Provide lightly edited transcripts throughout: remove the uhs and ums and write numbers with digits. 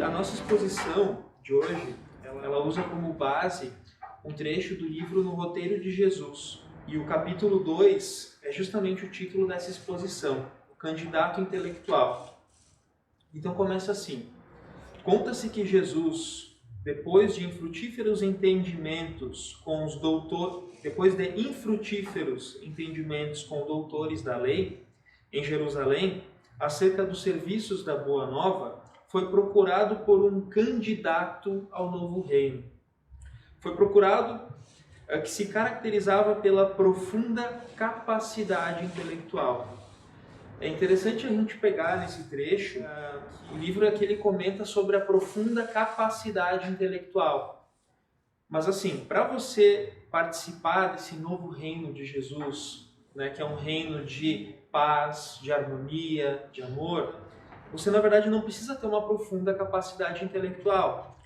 A nossa exposição de hoje, ela usa como base um trecho do livro No Roteiro de Jesus. E o capítulo 2 é justamente o título dessa exposição, o candidato intelectual. Então começa assim: conta-se que Jesus, depois de infrutíferos entendimentos com doutores da lei em Jerusalém, acerca dos serviços da Boa Nova, foi procurado por um candidato ao novo reino. Foi procurado que se caracterizava pela profunda capacidade intelectual. É interessante a gente pegar nesse trecho, o livro é que ele comenta sobre a profunda capacidade intelectual. Mas assim, para você participar desse novo reino de Jesus, né, que é um reino de paz, de harmonia, de amor, você na verdade não precisa ter uma profunda capacidade intelectual.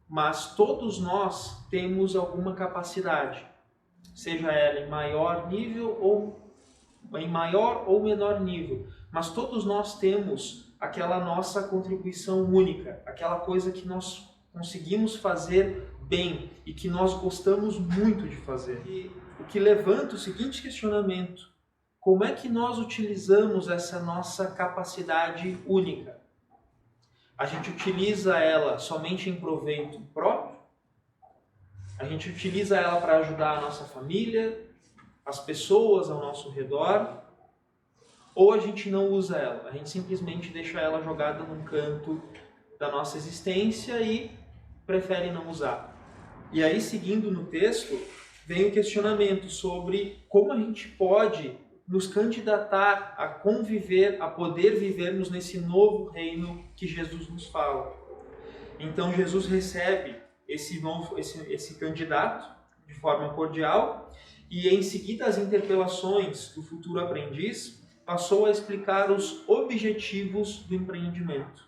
Mas todos nós temos alguma capacidade, seja ela em maior ou menor nível, mas todos nós temos aquela nossa contribuição única, aquela coisa que nós conseguimos fazer bem e que nós gostamos muito de fazer. E o que levanta o seguinte questionamento: como é que nós utilizamos essa nossa capacidade única? A gente utiliza ela somente em proveito próprio? A gente utiliza ela para ajudar a nossa família, as pessoas ao nosso redor? Ou a gente não usa ela? A gente simplesmente deixa ela jogada num canto da nossa existência e prefere não usar? E aí, seguindo no texto, vem o questionamento sobre como a gente pode nos candidatar a conviver, a poder vivermos nesse novo reino que Jesus nos fala. Então Jesus recebe esse candidato de forma cordial e em seguida as interpelações do futuro aprendiz passou a explicar os objetivos do empreendimento.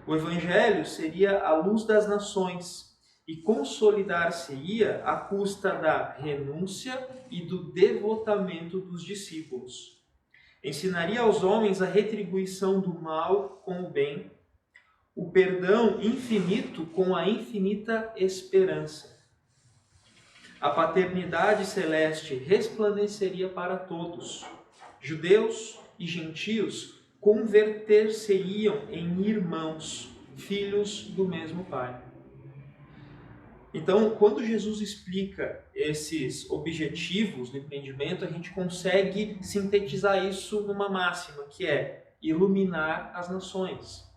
O Evangelho seria a luz das nações e consolidar-se-ia à custa da renúncia e do devotamento dos discípulos. Ensinaria aos homens a retribuição do mal com o bem, o perdão infinito com a infinita esperança. A paternidade celeste resplandeceria para todos. Judeus e gentios converter-se-iam em irmãos, filhos do mesmo Pai. Então, quando Jesus explica esses objetivos do empreendimento, a gente consegue sintetizar isso numa máxima, que é iluminar as nações.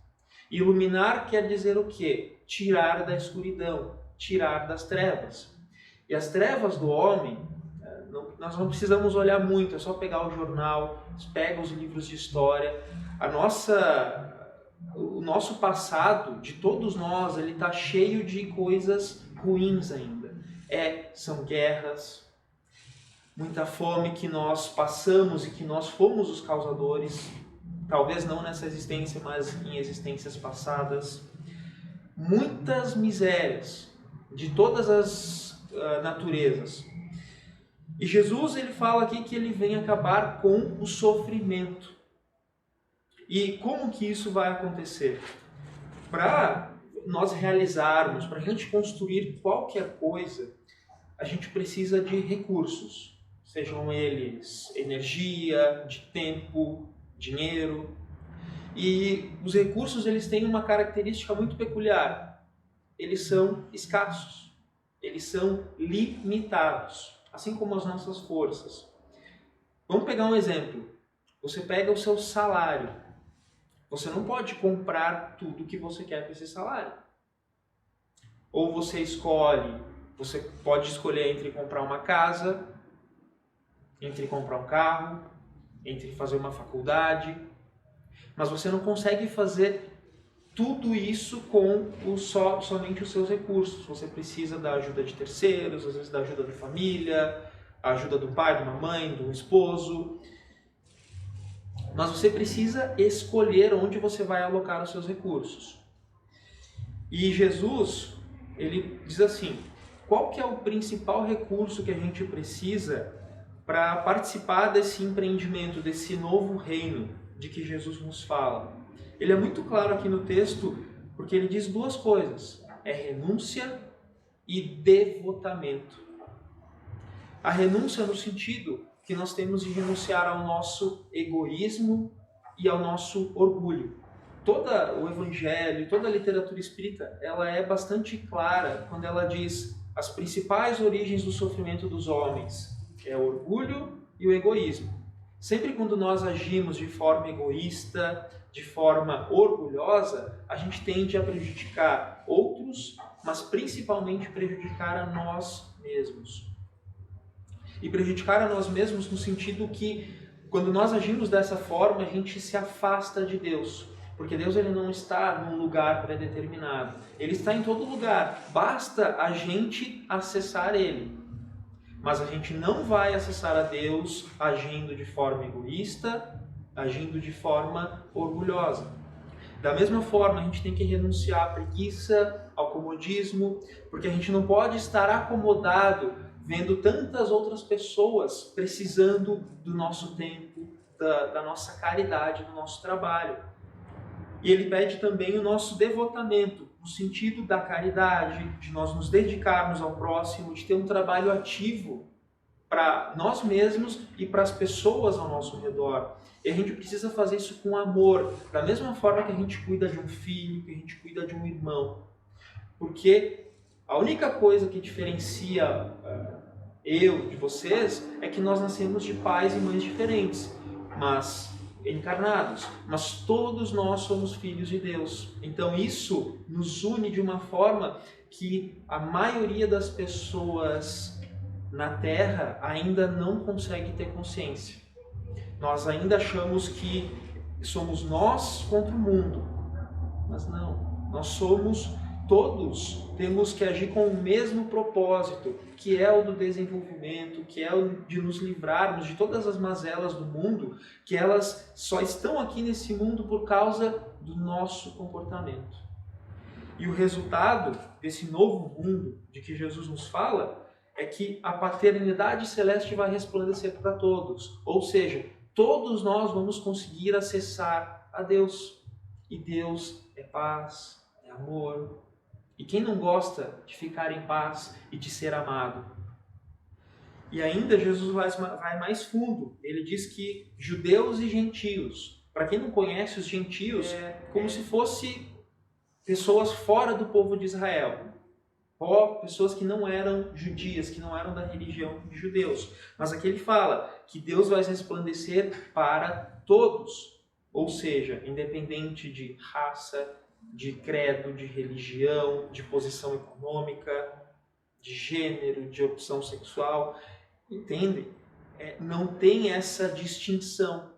Iluminar quer dizer o quê? Tirar da escuridão, tirar das trevas. E as trevas do homem, nós não precisamos olhar muito, é só pegar o jornal, pega os livros de história. O nosso passado, de todos nós, ele está cheio de coisas ruins ainda. São guerras, muita fome que nós passamos e que nós fomos os causadores, talvez não nessa existência, mas em existências passadas. Muitas misérias de todas as naturezas. E Jesus ele fala aqui que ele vem acabar com o sofrimento. E como que isso vai acontecer? Para nós realizarmos, para a gente construir qualquer coisa, a gente precisa de recursos, sejam eles energia, de tempo, dinheiro. E os recursos eles têm uma característica muito peculiar. Eles são escassos, eles são limitados, assim como as nossas forças. Vamos pegar um exemplo. Você pega o seu salário. Você não pode comprar tudo que você quer com esse salário. Ou você pode escolher entre comprar uma casa, entre comprar um carro, entre fazer uma faculdade, mas você não consegue fazer tudo isso com somente os seus recursos. Você precisa da ajuda de terceiros, às vezes da ajuda da família, a ajuda do pai, de uma mãe, do esposo. Mas você precisa escolher onde você vai alocar os seus recursos. E Jesus, ele diz assim: qual que é o principal recurso que a gente precisa para participar desse empreendimento, desse novo reino de que Jesus nos fala? Ele é muito claro aqui no texto Porque ele diz duas coisas: é renúncia e devotamento. A renúncia no sentido que nós temos de renunciar ao nosso egoísmo e ao nosso orgulho. Todo o Evangelho, toda a literatura espírita, ela é bastante clara quando ela diz as principais origens do sofrimento dos homens é o orgulho e o egoísmo. Sempre quando nós agimos de forma egoísta, de forma orgulhosa, a gente tende a prejudicar outros, mas principalmente prejudicar a nós mesmos. E prejudicar a nós mesmos no sentido que, quando nós agimos dessa forma, a gente se afasta de Deus. Porque Deus ele não está num lugar pré-determinado. Ele está em todo lugar. Basta a gente acessar Ele. Mas a gente não vai acessar a Deus agindo de forma egoísta, agindo de forma orgulhosa. Da mesma forma, a gente tem que renunciar à preguiça, ao comodismo, porque a gente não pode estar acomodado vendo tantas outras pessoas precisando do nosso tempo, da nossa caridade, do nosso trabalho. E ele pede também o nosso devotamento, no sentido da caridade, de nós nos dedicarmos ao próximo, de ter um trabalho ativo para nós mesmos e para as pessoas ao nosso redor. E a gente precisa fazer isso com amor, da mesma forma que a gente cuida de um filho, que a gente cuida de um irmão. Porque a única coisa que diferencia eu de vocês é que nós nascemos de pais e mães diferentes, mas encarnados, mas todos nós somos filhos de Deus. Então isso nos une de uma forma que a maioria das pessoas na Terra ainda não consegue ter consciência. Nós ainda achamos que somos nós contra o mundo, mas não. Nós somos todos, temos que agir com o mesmo propósito, que é o do desenvolvimento, que é o de nos livrarmos de todas as mazelas do mundo, que elas só estão aqui nesse mundo por causa do nosso comportamento. E o resultado desse novo mundo de que Jesus nos fala é que a paternidade celeste vai resplandecer para todos. Ou seja, todos nós vamos conseguir acessar a Deus. E Deus é paz, é amor. E quem não gosta de ficar em paz e de ser amado? E ainda Jesus vai mais fundo. Ele diz que judeus e gentios, para quem não conhece, os gentios como se fossem pessoas fora do povo de Israel. Ou pessoas que não eram judias, que não eram da religião de judeus. Mas aqui ele fala que Deus vai resplandecer para todos. Ou seja, independente de raça, de credo, de religião, de posição econômica, de gênero, de opção sexual. Entendem? Não tem essa distinção.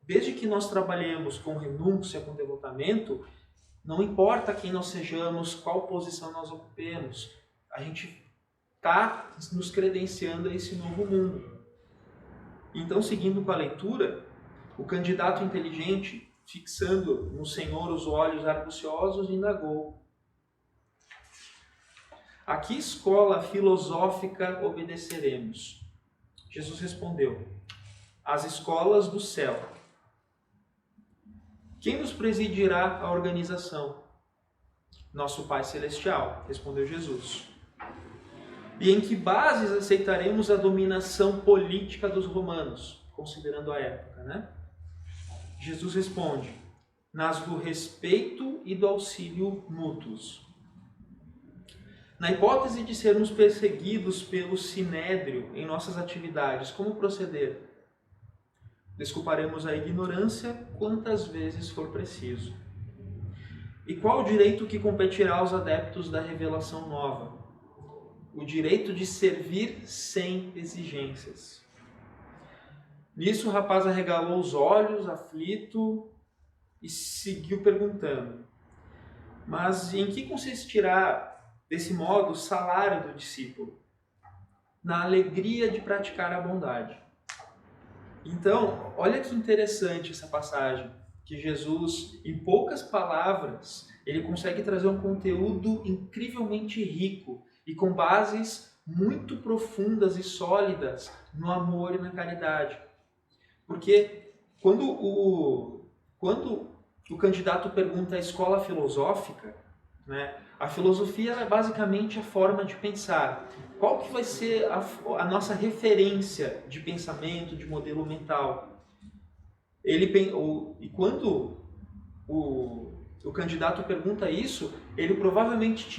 Desde que nós trabalhemos com renúncia, com devotamento, não importa quem nós sejamos, qual posição nós ocupemos, a gente está nos credenciando a esse novo mundo. Então, seguindo com a leitura, o candidato inteligente, fixando no Senhor os olhos arguciosos, indagou: a que escola filosófica obedeceremos? Jesus respondeu: as escolas do céu. Quem nos presidirá a organização? Nosso Pai Celestial, respondeu Jesus. E em que bases aceitaremos a dominação política dos romanos, considerando a época, né? Jesus responde: nas do respeito e do auxílio mútuos. Na hipótese de sermos perseguidos pelo sinédrio em nossas atividades, como proceder? Desculparemos a ignorância quantas vezes for preciso. E qual o direito que competirá aos adeptos da revelação nova? O direito de servir sem exigências. Nisso o rapaz arregalou os olhos, aflito, e seguiu perguntando: mas em que consistirá, desse modo, o salário do discípulo? Na alegria de praticar a bondade. Então, olha que interessante essa passagem, que Jesus, em poucas palavras, ele consegue trazer um conteúdo incrivelmente rico e com bases muito profundas e sólidas no amor e na caridade. Porque quando o candidato pergunta a escola filosófica, né? A filosofia é basicamente a forma de pensar. Qual que vai ser a nossa referência de pensamento, de modelo mental? E quando o candidato pergunta isso, ele provavelmente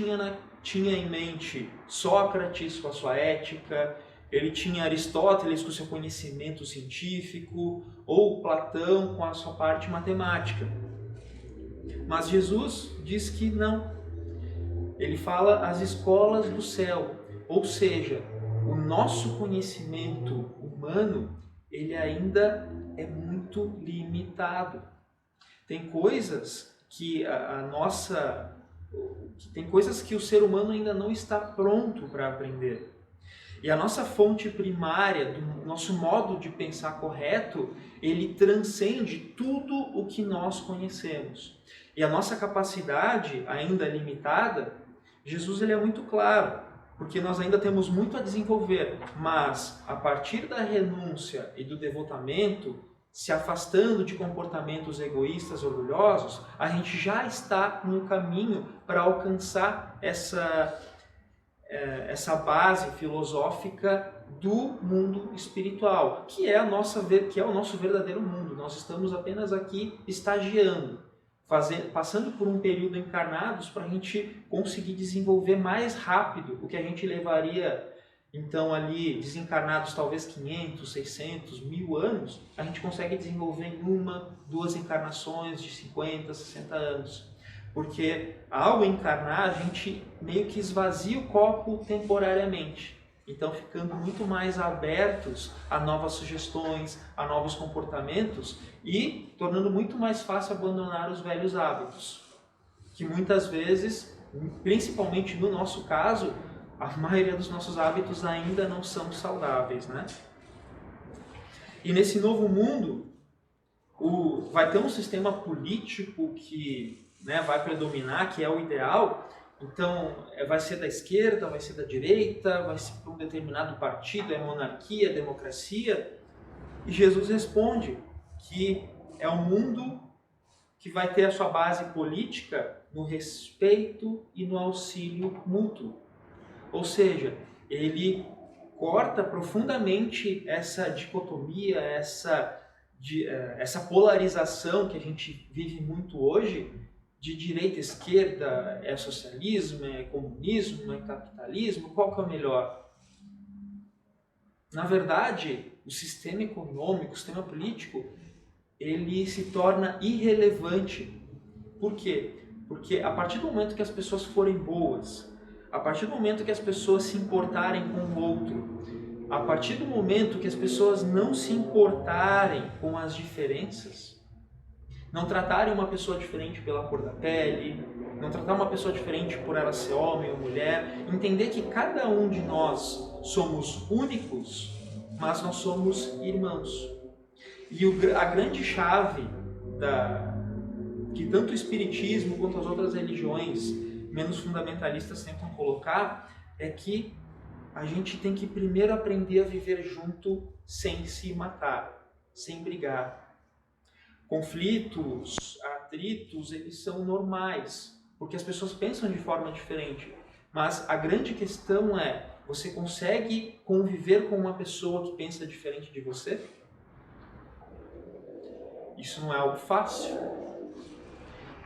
tinha em mente Sócrates com a sua ética, ele tinha Aristóteles com o seu conhecimento científico, ou Platão com a sua parte matemática. Mas Jesus diz que não. Ele fala as escolas do céu, ou seja, o nosso conhecimento humano, ele ainda é muito limitado. Tem coisas que tem coisas que o ser humano ainda não está pronto para aprender. E a nossa fonte primária, do nosso modo de pensar correto, ele transcende tudo o que nós conhecemos. E a nossa capacidade, ainda limitada, Jesus ele é muito claro, porque nós ainda temos muito a desenvolver, mas a partir da renúncia e do devotamento, se afastando de comportamentos egoístas, orgulhosos, a gente já está no caminho para alcançar essa base filosófica do mundo espiritual, que é o nosso verdadeiro mundo. Nós estamos apenas aqui estagiando, passando por um período encarnados para a gente conseguir desenvolver mais rápido o que a gente levaria, então, ali, desencarnados talvez 500, 600, 1000 anos, a gente consegue desenvolver em 1, 2 encarnações de 50, 60 anos. Porque ao encarnar, a gente meio que esvazia o copo temporariamente. Então, ficando muito mais abertos a novas sugestões, a novos comportamentos e tornando muito mais fácil abandonar os velhos hábitos. Que muitas vezes, principalmente no nosso caso, a maioria dos nossos hábitos ainda não são saudáveis, né? E nesse novo mundo, vai ter um sistema político que vai predominar, que é o ideal. Então, vai ser da esquerda, vai ser da direita, vai ser para um determinado partido, é monarquia, é democracia. E Jesus responde que é um mundo que vai ter a sua base política no respeito e no auxílio mútuo. Ou seja, ele corta profundamente essa dicotomia, essa polarização que a gente vive muito hoje, de direita e esquerda, é socialismo, é comunismo, é capitalismo, qual que é o melhor? Na verdade, o sistema econômico, o sistema político, ele se torna irrelevante. Por quê? Porque a partir do momento que as pessoas forem boas, a partir do momento que as pessoas se importarem com o outro, a partir do momento que as pessoas não se importarem com as diferenças, não tratarem uma pessoa diferente pela cor da pele, não tratar uma pessoa diferente por ela ser homem ou mulher, entender que cada um de nós somos únicos, mas nós somos irmãos. E a grande chave que tanto o Espiritismo quanto as outras religiões menos fundamentalistas tentam colocar é que a gente tem que primeiro aprender a viver junto sem se matar, sem brigar. Conflitos, atritos, eles são normais, porque as pessoas pensam de forma diferente. Mas a grande questão é, você consegue conviver com uma pessoa que pensa diferente de você? Isso não é algo fácil.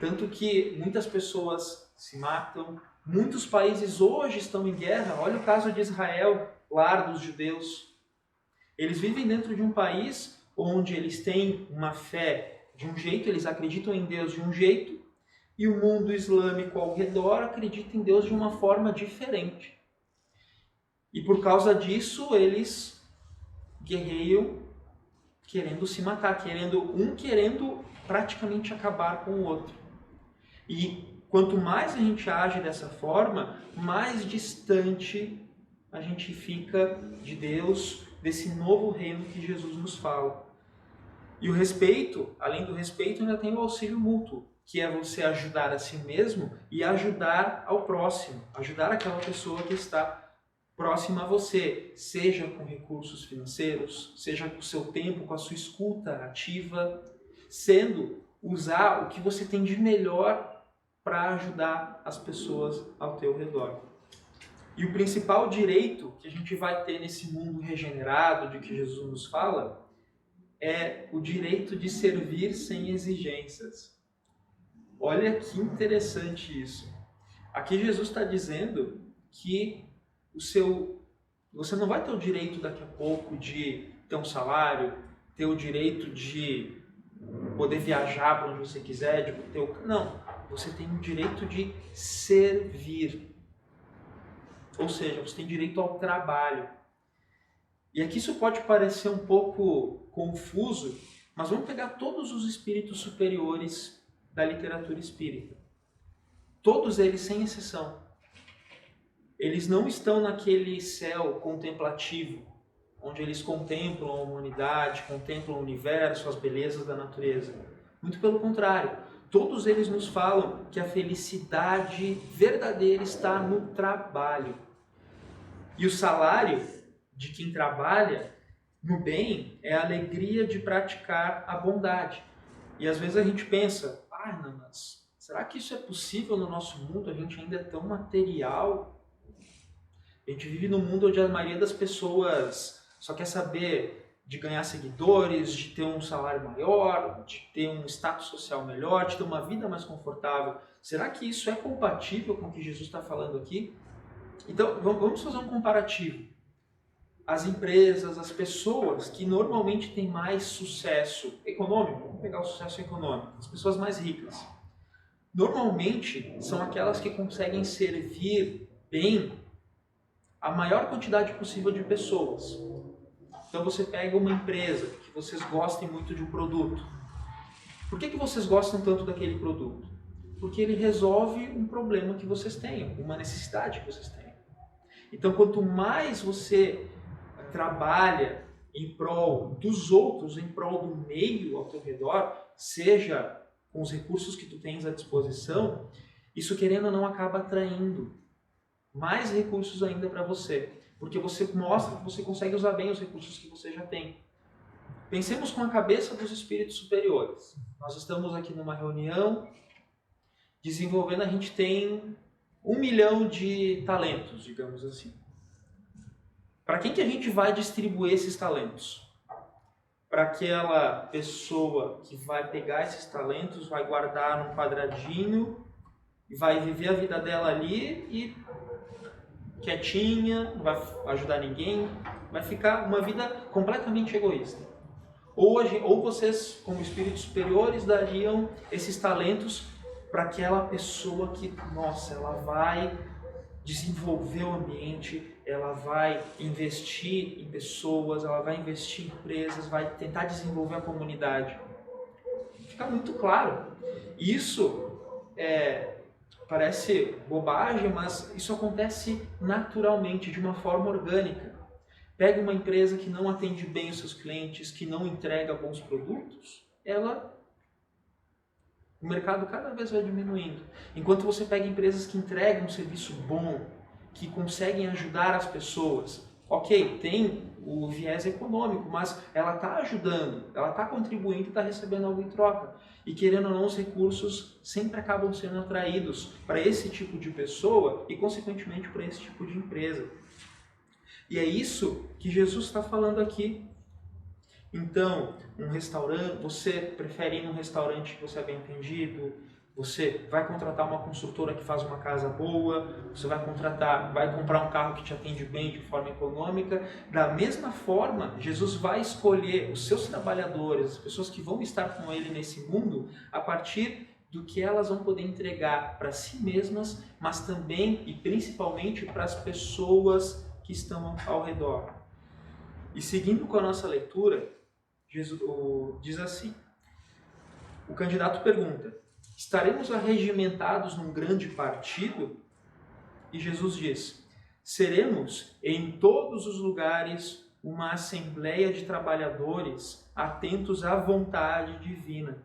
Tanto que muitas pessoas se matam, muitos países hoje estão em guerra. Olha o caso de Israel, lar dos judeus. Eles vivem dentro de um país onde eles têm uma fé de um jeito, eles acreditam em Deus de um jeito, e o mundo islâmico ao redor acredita em Deus de uma forma diferente. E por causa disso, eles guerreiam querendo se matar, querendo praticamente acabar com o outro. E quanto mais a gente age dessa forma, mais distante a gente fica de Deus, desse novo reino que Jesus nos fala. E o respeito, além do respeito, ainda tem o auxílio mútuo, que é você ajudar a si mesmo e ajudar ao próximo, ajudar aquela pessoa que está próxima a você, seja com recursos financeiros, seja com o seu tempo, com a sua escuta ativa, sendo usar o que você tem de melhor para ajudar as pessoas ao teu redor. E o principal direito que a gente vai ter nesse mundo regenerado de que Jesus nos fala é o direito de servir sem exigências. Olha que interessante isso. Aqui Jesus está dizendo que você não vai ter o direito daqui a pouco de ter um salário, ter o direito de poder viajar para onde você quiser, de ter não, você tem o direito de servir. Ou seja, você tem direito ao trabalho. E aqui isso pode parecer um pouco confuso, mas vamos pegar todos os espíritos superiores da literatura espírita. Todos eles, sem exceção. Eles não estão naquele céu contemplativo, onde eles contemplam a humanidade, contemplam o universo, as belezas da natureza. Muito pelo contrário, todos eles nos falam que a felicidade verdadeira está no trabalho. E o salário de quem trabalha no bem é a alegria de praticar a bondade. E às vezes a gente pensa, não, mas será que isso é possível no nosso mundo? A gente ainda é tão material. A gente vive num mundo onde a maioria das pessoas só quer saber de ganhar seguidores, de ter um salário maior, de ter um status social melhor, de ter uma vida mais confortável. Será que isso é compatível com o que Jesus está falando aqui? Então, vamos fazer um comparativo. As empresas, as pessoas que normalmente têm mais sucesso econômico, vamos pegar o sucesso econômico, as pessoas mais ricas, normalmente são aquelas que conseguem servir bem a maior quantidade possível de pessoas. Então você pega uma empresa que vocês gostem muito de um produto. Por que vocês gostam tanto daquele produto? Porque ele resolve um problema que vocês têm, uma necessidade que vocês têm. Então quanto mais você trabalha em prol dos outros, em prol do meio ao teu redor, seja com os recursos que tu tens à disposição, isso querendo ou não acaba atraindo mais recursos ainda para você, porque você mostra que você consegue usar bem os recursos que você já tem. Pensemos com a cabeça dos espíritos superiores. Nós estamos aqui numa reunião, desenvolvendo, a gente tem 1 milhão de talentos, digamos assim. Para quem que a gente vai distribuir esses talentos? Para aquela pessoa que vai pegar esses talentos, vai guardar num quadradinho, vai viver a vida dela ali e quietinha, não vai ajudar ninguém, vai ficar uma vida completamente egoísta. Ou vocês, como espíritos superiores, dariam esses talentos para aquela pessoa que, ela vai desenvolver o ambiente, ela vai investir em pessoas, ela vai investir em empresas, vai tentar desenvolver a comunidade. Fica muito claro. Isso parece bobagem, mas isso acontece naturalmente, de uma forma orgânica. Pega uma empresa que não atende bem os seus clientes, que não entrega bons produtos, o mercado cada vez vai diminuindo. Enquanto você pega empresas que entregam um serviço bom, que conseguem ajudar as pessoas, ok, tem o viés econômico, mas ela está ajudando, ela está contribuindo e está recebendo algo em troca. E querendo ou não, os recursos sempre acabam sendo atraídos para esse tipo de pessoa e, consequentemente, para esse tipo de empresa. E é isso que Jesus está falando aqui. Então, um restaurante, você prefere ir num restaurante que você é bem atendido, você vai contratar uma construtora que faz uma casa boa, você vai comprar um carro que te atende bem de forma econômica. Da mesma forma, Jesus vai escolher os seus trabalhadores, as pessoas que vão estar com ele nesse mundo, a partir do que elas vão poder entregar para si mesmas, mas também e principalmente para as pessoas que estão ao redor. E seguindo com a nossa leitura, Jesus diz assim, o candidato pergunta, estaremos arregimentados num grande partido? E Jesus diz, seremos em todos os lugares uma assembleia de trabalhadores atentos à vontade divina.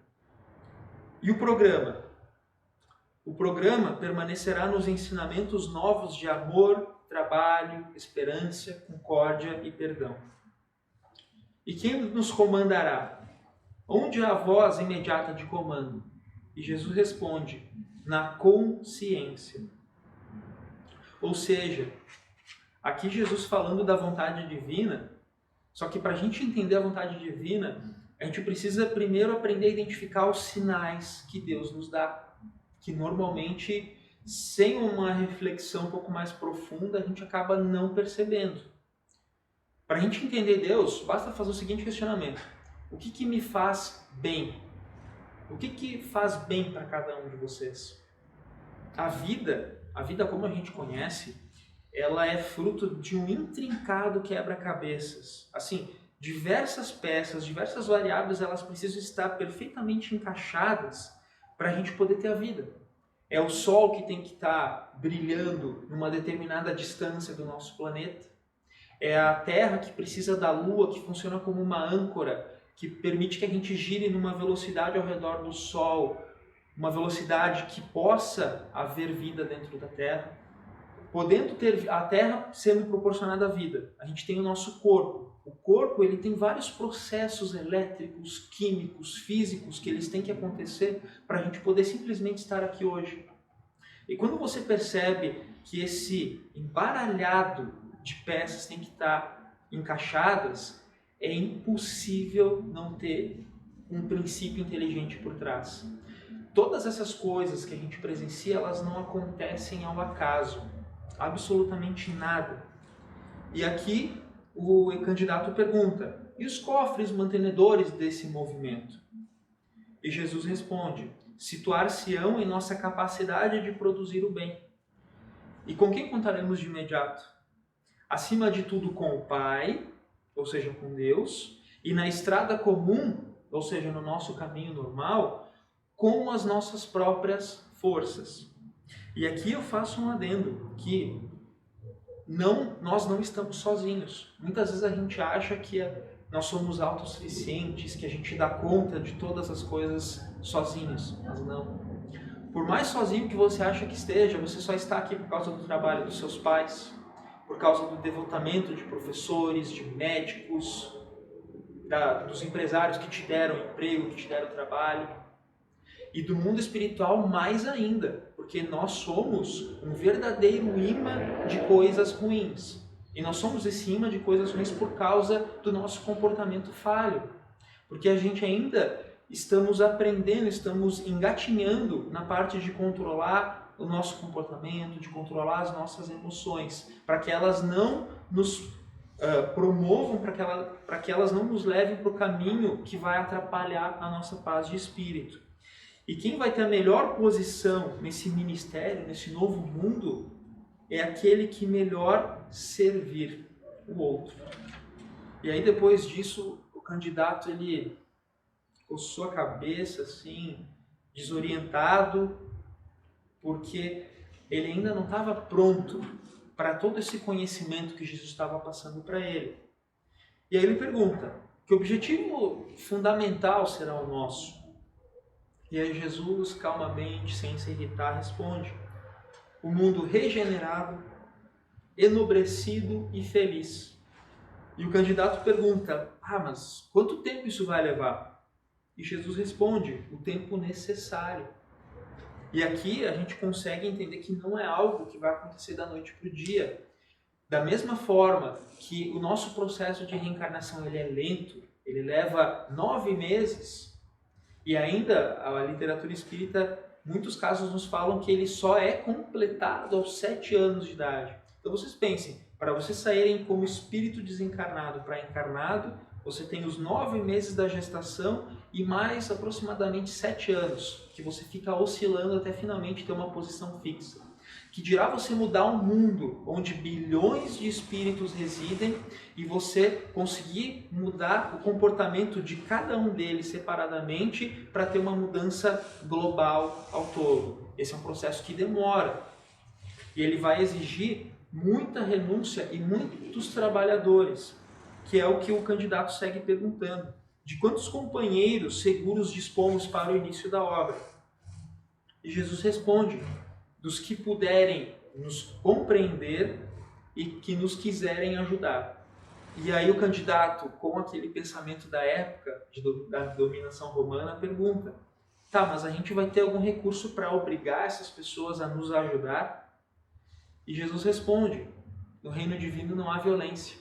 E o programa? O programa permanecerá nos ensinamentos novos de amor, trabalho, esperança, concórdia e perdão. E quem nos comandará? Onde há a voz imediata de comando? E Jesus responde, na consciência. Ou seja, aqui Jesus falando da vontade divina, só que para a gente entender a vontade divina, a gente precisa primeiro aprender a identificar os sinais que Deus nos dá, que normalmente, sem uma reflexão um pouco mais profunda, a gente acaba não percebendo. Para a gente entender Deus, basta fazer o seguinte questionamento. O que me faz bem? O que faz bem para cada um de vocês? A vida como a gente conhece, ela é fruto de um intrincado quebra-cabeças. Assim, diversas peças, diversas variáveis, elas precisam estar perfeitamente encaixadas para a gente poder ter a vida. É o Sol que tem que estar brilhando numa determinada distância do nosso planeta. É a Terra que precisa da Lua, que funciona como uma âncora, que permite que a gente gire numa velocidade ao redor do Sol, uma velocidade que possa haver vida dentro da Terra. Podendo ter a Terra sendo proporcionada à vida, a gente tem o nosso corpo. O corpo ele tem vários processos elétricos, químicos, físicos que eles têm que acontecer para a gente poder simplesmente estar aqui hoje. E quando você percebe que esse embaralhado de peças tem que estar encaixadas, é impossível não ter um princípio inteligente por trás. Todas essas coisas que a gente presencia, elas não acontecem ao acaso. Absolutamente nada. E aqui o candidato pergunta, e os cofres mantenedores desse movimento? E Jesus responde, situar-se-ão em nossa capacidade de produzir o bem. E com quem contaremos de imediato? Acima de tudo com o Pai, ou seja, com Deus, e na estrada comum, ou seja, no nosso caminho normal, com as nossas próprias forças. E aqui eu faço um adendo, que nós não estamos sozinhos. Muitas vezes a gente acha que nós somos autossuficientes, que a gente dá conta de todas as coisas sozinhos, mas não. Por mais sozinho que você acha que esteja, você só está aqui por causa do trabalho dos seus pais, por causa do devotamento de professores, de médicos, dos empresários que te deram emprego, que te deram trabalho. E do mundo espiritual mais ainda, porque nós somos um verdadeiro imã de coisas ruins. E nós somos esse imã de coisas ruins por causa do nosso comportamento falho. Porque a gente ainda estamos aprendendo, estamos engatinhando na parte de controlar o nosso comportamento, de controlar as nossas emoções, para que elas não nos promovam, para que elas não nos levem para o caminho que vai atrapalhar a nossa paz de espírito. E quem vai ter a melhor posição nesse ministério, nesse novo mundo, é aquele que melhor servir o outro. E aí depois disso, o candidato ele coçou a cabeça assim, desorientado, porque ele ainda não estava pronto para todo esse conhecimento que Jesus estava passando para ele. E aí ele pergunta, que objetivo fundamental será o nosso? E aí Jesus, calmamente, sem se irritar, responde, o mundo regenerado, enobrecido e feliz. E o candidato pergunta, mas quanto tempo isso vai levar? E Jesus responde, o tempo necessário. E aqui a gente consegue entender que não é algo que vai acontecer da noite para o dia. Da mesma forma que o nosso processo de reencarnação ele é lento, ele leva 9 meses, e ainda a literatura espírita, muitos casos nos falam que ele só é completado aos 7 anos de idade. Então vocês pensem, para vocês saírem como espírito desencarnado para encarnado, você tem os 9 meses da gestação e mais aproximadamente 7 anos, que você fica oscilando até finalmente ter uma posição fixa. Que dirá você mudar um mundo onde bilhões de espíritos residem e você conseguir mudar o comportamento de cada um deles separadamente para ter uma mudança global ao todo. Esse é um processo que demora e ele vai exigir muita renúncia e muitos trabalhadores, que é o que o candidato segue perguntando. De quantos companheiros seguros dispomos para o início da obra? E Jesus responde, dos que puderem nos compreender e que nos quiserem ajudar. E aí o candidato, com aquele pensamento da época, da dominação romana, pergunta: tá, mas a gente vai ter algum recurso para obrigar essas pessoas a nos ajudar? E Jesus responde: no reino divino não há violência.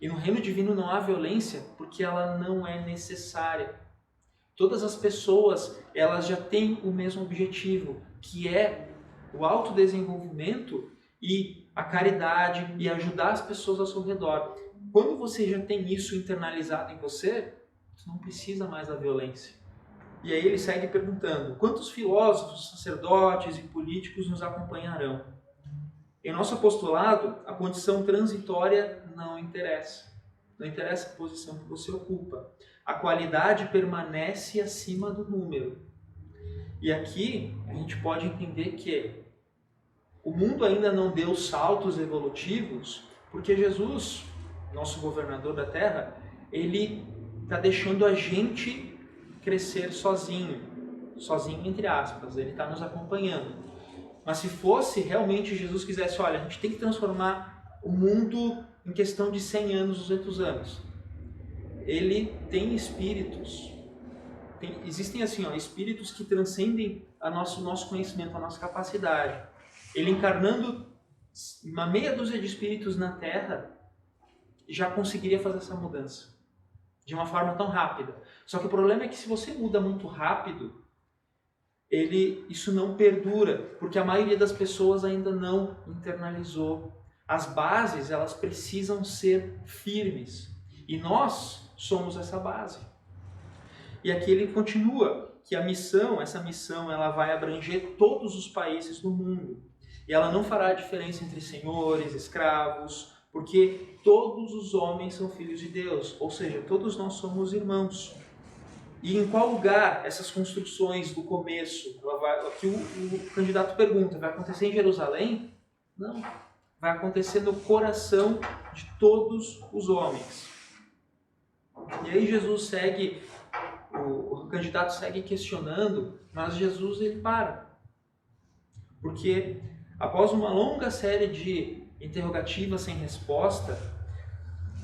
E no reino divino não há violência porque ela não é necessária. Todas as pessoas, elas já têm o mesmo objetivo, que é o autodesenvolvimento e a caridade e ajudar as pessoas ao seu redor. Quando você já tem isso internalizado em você, você não precisa mais da violência. E aí ele segue perguntando: quantos filósofos, sacerdotes e políticos nos acompanharão? Em nosso apostolado, a condição transitória não interessa. Não interessa a posição que você ocupa. A qualidade permanece acima do número. E aqui a gente pode entender que o mundo ainda não deu saltos evolutivos, porque Jesus, nosso governador da Terra, ele está deixando a gente crescer sozinho entre aspas, ele está nos acompanhando. Mas se fosse realmente Jesus quisesse, olha, a gente tem que transformar o mundo em questão de 100 anos, 200 anos. Ele tem espíritos, existem assim, espíritos que transcendem o nosso conhecimento, a nossa capacidade. Ele encarnando uma meia dúzia de espíritos na Terra, já conseguiria fazer essa mudança de uma forma tão rápida. Só que o problema é que se você muda muito rápido, isso não perdura, porque a maioria das pessoas ainda não internalizou. As bases, elas precisam ser firmes. E nós somos essa base. E aqui ele continua que essa missão, ela vai abranger todos os países do mundo. E ela não fará diferença entre senhores, escravos, porque todos os homens são filhos de Deus, ou seja, todos nós somos irmãos. E em qual lugar essas construções do começo, aqui o candidato pergunta, vai acontecer em Jerusalém? Não, vai acontecer no coração de todos os homens. E aí Jesus segue, o candidato segue questionando, mas Jesus ele para. Porque após uma longa série de interrogativas sem resposta,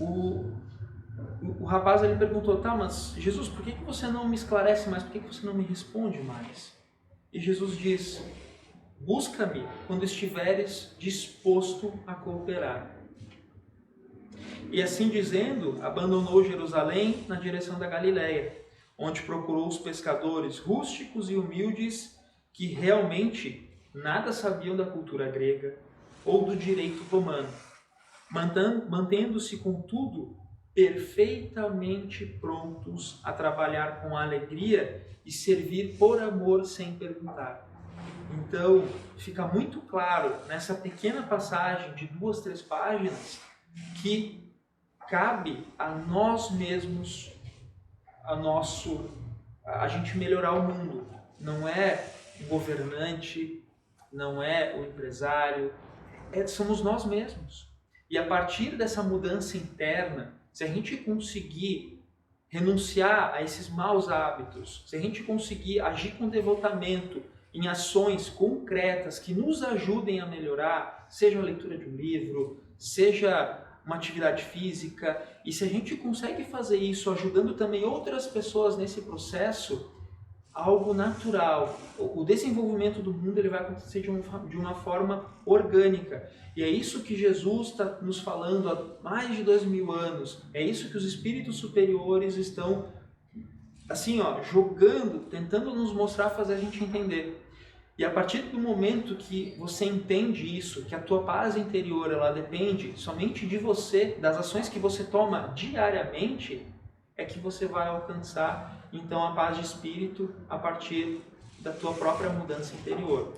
o rapaz ele perguntou: tá, mas Jesus, por que você não me esclarece mais? Por que você não me responde mais? E Jesus diz: busca-me quando estiveres disposto a cooperar. E assim dizendo, abandonou Jerusalém na direção da Galileia, onde procurou os pescadores rústicos e humildes que realmente nada sabiam da cultura grega ou do direito romano, mantendo-se, contudo, perfeitamente prontos a trabalhar com alegria e servir por amor sem perguntar. Então, fica muito claro nessa pequena passagem de 2, 3 páginas que cabe a nós mesmos a gente melhorar o mundo. Não é o governante, não é o empresário, somos nós mesmos. E a partir dessa mudança interna, se a gente conseguir renunciar a esses maus hábitos, se a gente conseguir agir com devotamento em ações concretas que nos ajudem a melhorar, seja a leitura de um livro, seja uma atividade física, e se a gente consegue fazer isso ajudando também outras pessoas nesse processo, algo natural, o desenvolvimento do mundo ele vai acontecer de uma forma orgânica. E é isso que Jesus está nos falando há mais de 2000 anos. É isso que os espíritos superiores estão assim, jogando, tentando nos mostrar, fazer a gente entender. E a partir do momento que você entende isso, que a tua paz interior ela depende somente de você, das ações que você toma diariamente, é que você vai alcançar então a paz de espírito a partir da tua própria mudança interior.